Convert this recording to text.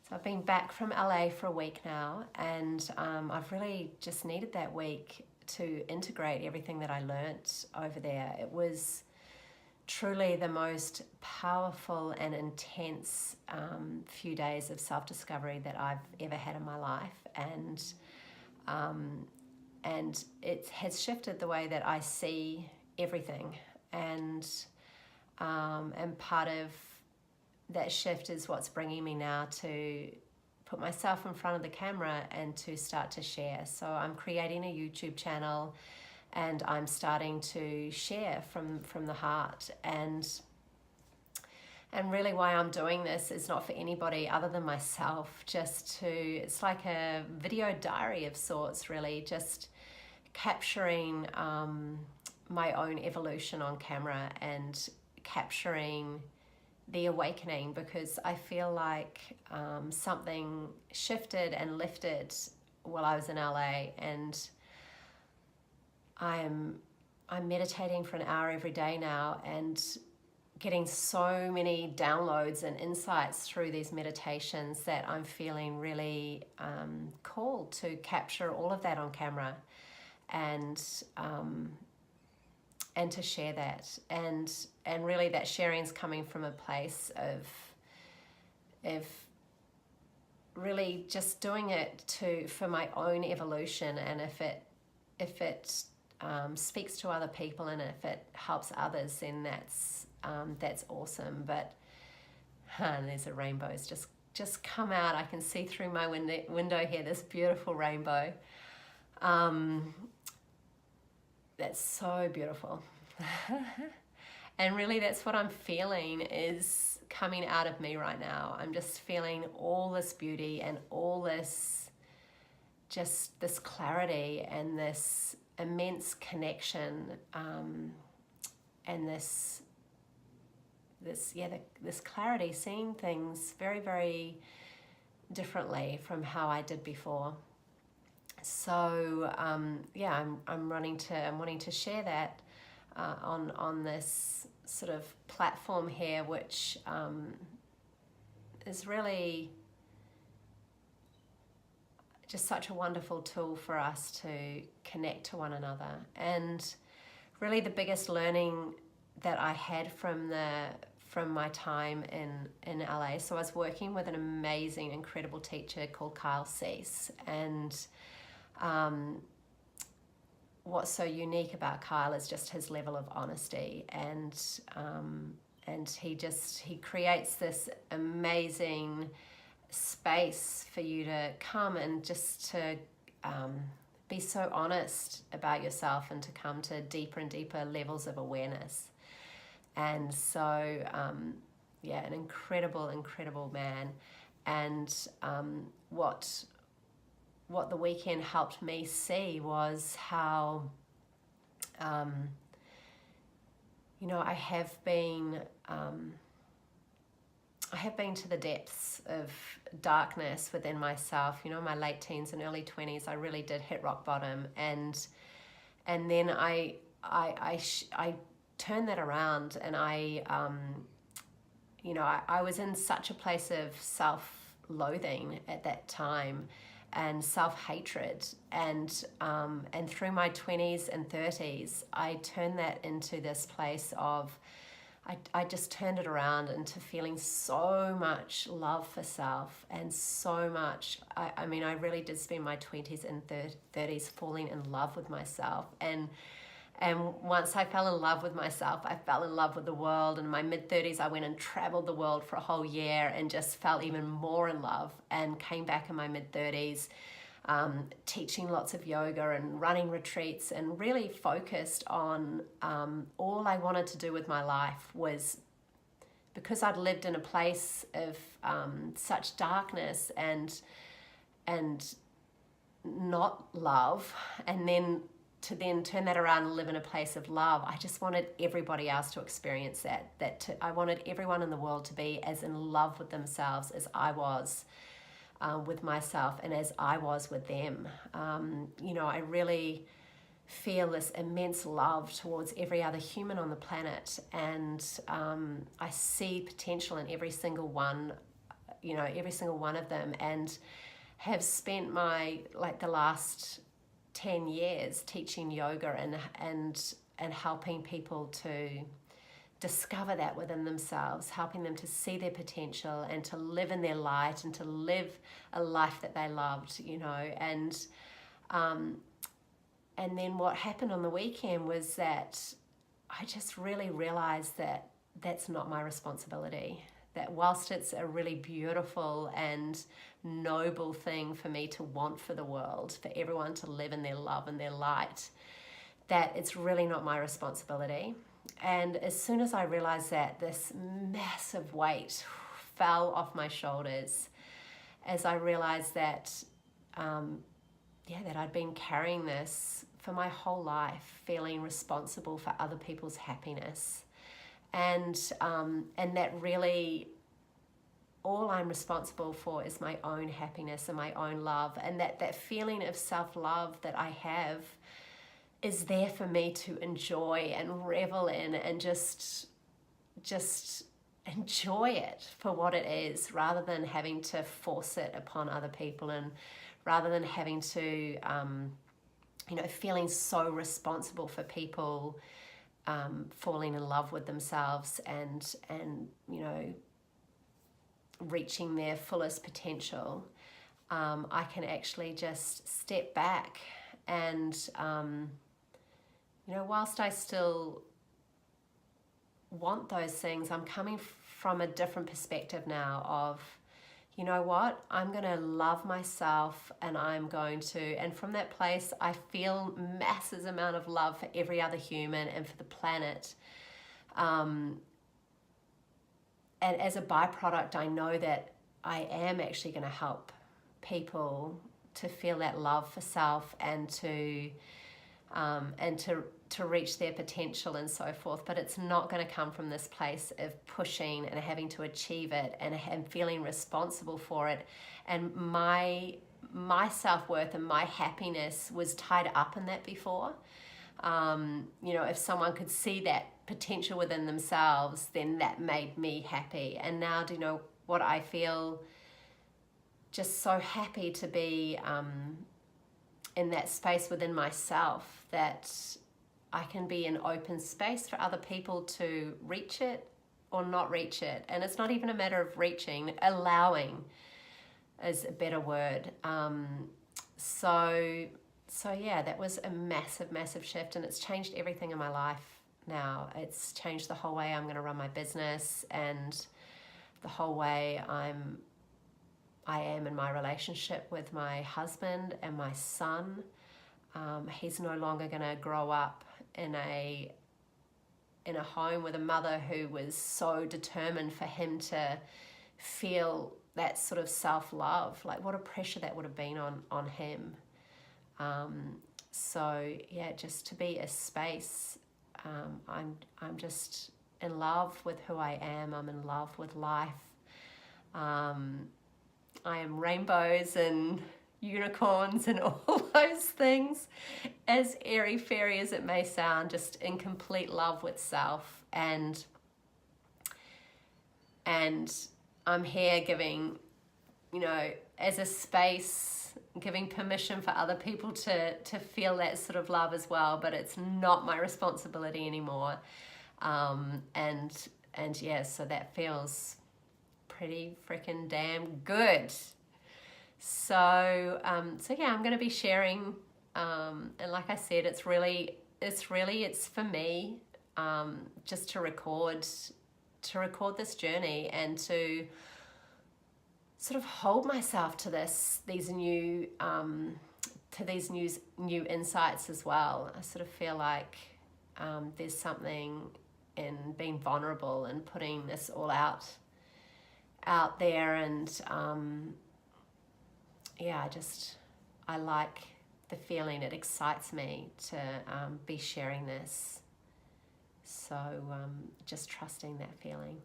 So I've been back from LA for a week now, and I've really just needed that week to integrate everything that I learnt over there. It was truly the most powerful and intense few days of self-discovery that I've ever had in my life, and it has shifted the way that I see everything, and part of that shift is what's bringing me now to put myself in front of the camera and to start to share. So I'm creating a YouTube channel, and I'm starting to share from the heart, and really why I'm doing this is not for anybody other than myself, it's like a video diary of sorts, really, just capturing my own evolution on camera and capturing the awakening, because I feel like something shifted and lifted while I was in LA, and I'm meditating for an hour every day now and getting so many downloads and insights through these meditations that I'm feeling really called to capture all of that on camera, and to share that, and really that sharing's coming from a place of really just doing it for my own evolution, and if it speaks to other people and if it helps others, then that's awesome. But there's a rainbow. It's just come out. I can see through my window here this beautiful rainbow. That's so beautiful. And really that's what I'm feeling is coming out of me right now. I'm just feeling all this beauty and all this, just this clarity and this immense connection, and this clarity, seeing things very, very differently from how I did before. So I'm wanting to share that on this sort of platform here, which is really just such a wonderful tool for us to connect to one another. And really the biggest learning that I had from my time in LA, so I was working with an amazing, incredible teacher called Kyle Cease, and what's so unique about Kyle is just his level of honesty, and he creates this amazing space for you to come and just to be so honest about yourself and to come to deeper and deeper levels of awareness. And so an incredible man. And what the weekend helped me see was how I have been to the depths of darkness within myself. In my late teens and early 20s, I really did hit rock bottom, and then I turned that around, and I was in such a place of self-loathing at that time and self-hatred, and through my 20s and 30s, I turned that into this place of I just turned it around into feeling so much love for self, and so much, I really did spend my 20s and 30s falling in love with myself. And once I fell in love with myself, I fell in love with the world. In my mid-30s, I went and traveled the world for a whole year and just fell even more in love, and came back in my mid-30s teaching lots of yoga and running retreats, and really focused on all I wanted to do with my life was, because I'd lived in a place of such darkness and not love, and then to turn that around and live in a place of love. I just wanted everybody else to experience that. I wanted everyone in the world to be as in love with themselves as I was with myself, and as I was with them. I really feel this immense love towards every other human on the planet, and I see potential in every single one every single one of them, and have spent the last 10 years teaching yoga and helping people to discover that within themselves, helping them to see their potential and to live in their light and to live a life that they loved, and then what happened on the weekend was that I just really realized that that's not my responsibility. That whilst it's a really beautiful and noble thing for me to want for the world, for everyone to live in their love and their light, that it's really not my responsibility. And as soon as I realized that, this massive weight fell off my shoulders as I realized that, that I'd been carrying this for my whole life, feeling responsible for other people's happiness. And that really all I'm responsible for is my own happiness and my own love. And that feeling of self-love that I have is there for me to enjoy and revel in and just enjoy it for what it is, rather than having to force it upon other people, and rather than having to, feeling so responsible for people falling in love with themselves and reaching their fullest potential. I can actually just step back and, whilst I still want those things, I'm coming from a different perspective now of, you know what, I'm going to love myself, and and from that place, I feel massive amount of love for every other human and for the planet. And as a byproduct, I know that I am actually going to help people to feel that love for self and to reach their potential and so forth. But it's not going to come from this place of pushing and having to achieve it and feeling responsible for it. And my self-worth and my happiness was tied up in that before. If someone could see that potential within themselves, then that made me happy. And now, do you know what, I feel just so happy to be in that space within myself, that I can be an open space for other people to reach it or not reach it. And it's not even a matter of reaching, allowing is a better word. So yeah, that was a massive, massive shift, and it's changed everything in my life now. It's changed the whole way I'm going to run my business and the whole way I am in my relationship with my husband and my son. He's no longer going to grow up in a home with a mother who was so determined for him to feel that sort of self-love. Like, what a pressure that would have been on him. So yeah, just to be a space. I'm just in love with who I am. I'm in love with life. I am rainbows and unicorns and all those things, as airy-fairy as it may sound, just in complete love with self. And I'm here giving, as a space, giving permission for other people to feel that sort of love as well, but it's not my responsibility anymore. And yeah, so that feels pretty freaking damn good. So yeah, I'm going to be sharing, and like I said, it's for me, just to record this journey and to sort of hold myself to these new insights as well. I sort of feel like there's something in being vulnerable and putting this all out there, and I like the feeling. It excites me to be sharing this. So just trusting that feeling.